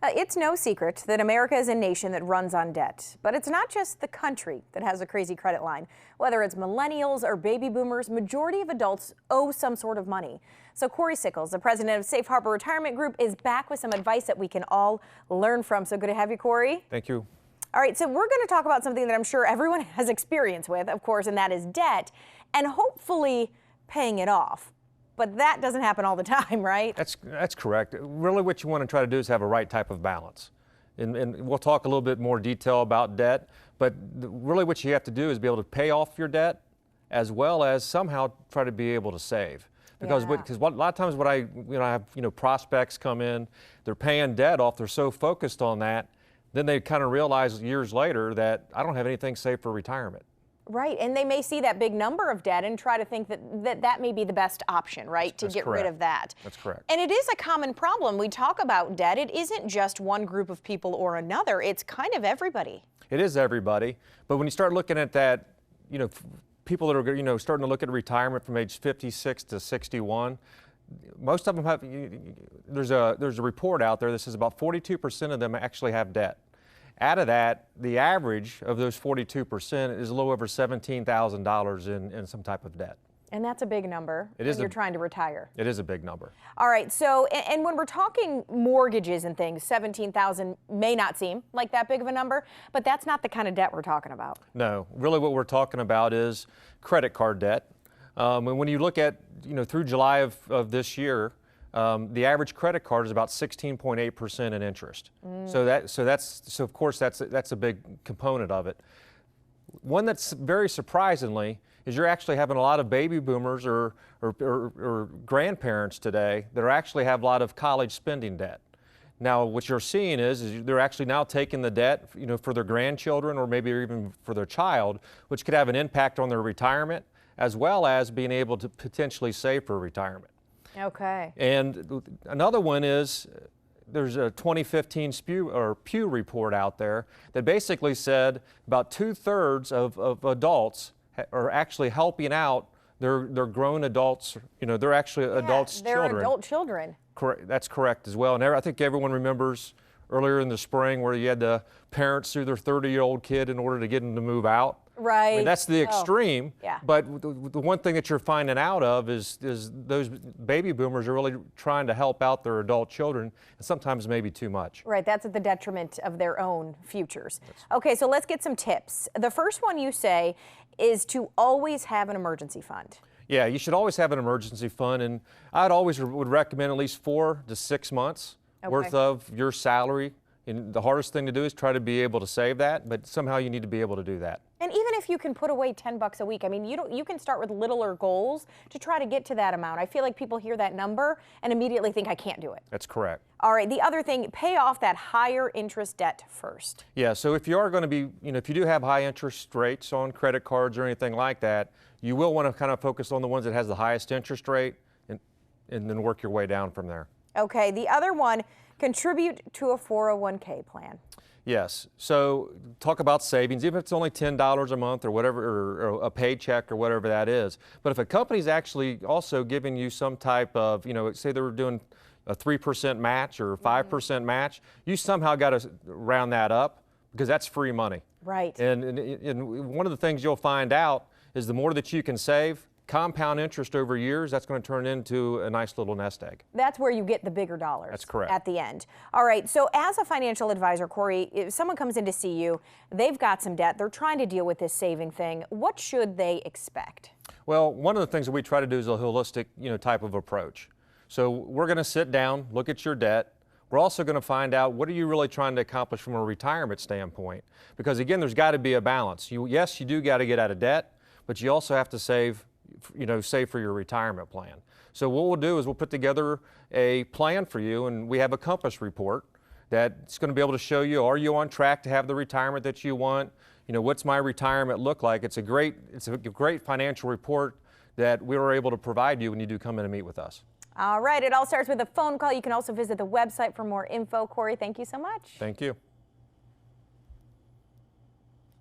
It's no secret that America is a nation that runs on debt, but it's not just the country that has a crazy credit line. Whether it's millennials or baby boomers, majority of adults owe some sort of money. So Cory Sickles, the president of Safe Harbor Retirement Group, is back with some advice that we can all learn from. So good to have you, Cory. Thank you. All right, so we're going to talk about something that I'm sure everyone has experience with, of course, and that is debt and hopefully paying it off. But that doesn't happen all the time, right? That's correct. Really what you want to try to do is have a right type of balance. And we'll talk a little bit more detail about debt, but really what you have to do is be able to pay off your debt as well as somehow try to be able to save. Because a lot of times when I have prospects come in, they're paying debt off, they're so focused on that, then they kind of realize years later that I don't have anything saved for retirement. Right, and they may see that big number of debt and try to think that may be the best option, right, to get rid of that. That's correct. And it is a common problem. We talk about debt. It isn't just one group of people or another. It's kind of everybody. It is everybody. But when you start looking at that, people that are, starting to look at retirement from age 56 to 61, most of them have, there's a report out there that says about 42% of them actually have debt. Out of that, the average of those 42% is a little over $17,000 in some type of debt. And that's a big number when you're trying to retire. It is a big number. All right, so, and when we're talking mortgages and things, $17,000 may not seem like that big of a number, but that's not the kind of debt we're talking about. No, really what we're talking about is credit card debt. And when you look at, through July of this year, the average credit card is about 16.8% in interest. So of course that's a big component of it. One that's very surprisingly is you're actually having a lot of baby boomers or grandparents today that actually have a lot of college spending debt. Now what you're seeing is they're actually now taking the debt for their grandchildren or maybe even for their child, which could have an impact on their retirement as well as being able to potentially save for retirement. Okay. And another one is there's a 2015 Pew report out there that basically said about 2/3 of adults are actually helping out their grown adults. They're actually adults' children. They're adult children. Correct. That's correct as well. And I think everyone remembers earlier in the spring where you had the parents sue their 30-year-old kid in order to get them to move out. Right. I mean, that's the extreme. Yeah. But the one thing that you're finding out of is those baby boomers are really trying to help out their adult children, and sometimes maybe too much. Right. That's at the detriment of their own futures. Okay, so let's get some tips. The first one you say is to always have an emergency fund. Yeah, you should always have an emergency fund, and I'd always would recommend at least 4 to 6 months worth of your salary. And the hardest thing to do is try to be able to save that, but somehow you need to be able to do that. And even if you can put away $10 a week, I mean, you can start with littler goals to try to get to that amount. I feel like people hear that number and immediately think I can't do it. That's correct. All right, the other thing, pay off that higher interest debt first. Yeah, so if you are going to be, if you do have high interest rates on credit cards or anything like that, you will want to kind of focus on the ones that has the highest interest rate and then work your way down from there. Okay, the other one, contribute to a 401k plan. Yes. So talk about savings, even if it's only $10 a month or whatever, or a paycheck or whatever that is. But if a company's actually also giving you some type of, say they were doing a 3% match or 5% match, you somehow got to round that up because that's free money. Right. And one of the things you'll find out is the more that you can save, compound interest over years, that's going to turn into a nice little nest egg. That's where you get the bigger dollars. That's correct. At the end. All right, so as a financial advisor, Cory, if someone comes in to see you, they've got some debt, they're trying to deal with this saving thing, what should they expect? Well, one of the things that we try to do is a holistic, type of approach. So we're going to sit down, look at your debt. We're also going to find out what are you really trying to accomplish from a retirement standpoint? Because again, there's got to be a balance. Yes, you do got to get out of debt, but you also have to save for your retirement plan. So what we'll do is we'll put together a plan for you, and we have a compass report that's going to be able to show you, are you on track to have the retirement that you want? What's my retirement look like? It's a great financial report that we were able to provide you when you do come in and meet with us. All right, it all starts with a phone call. You can also visit the website for more info. Cory, thank you so much. Thank you.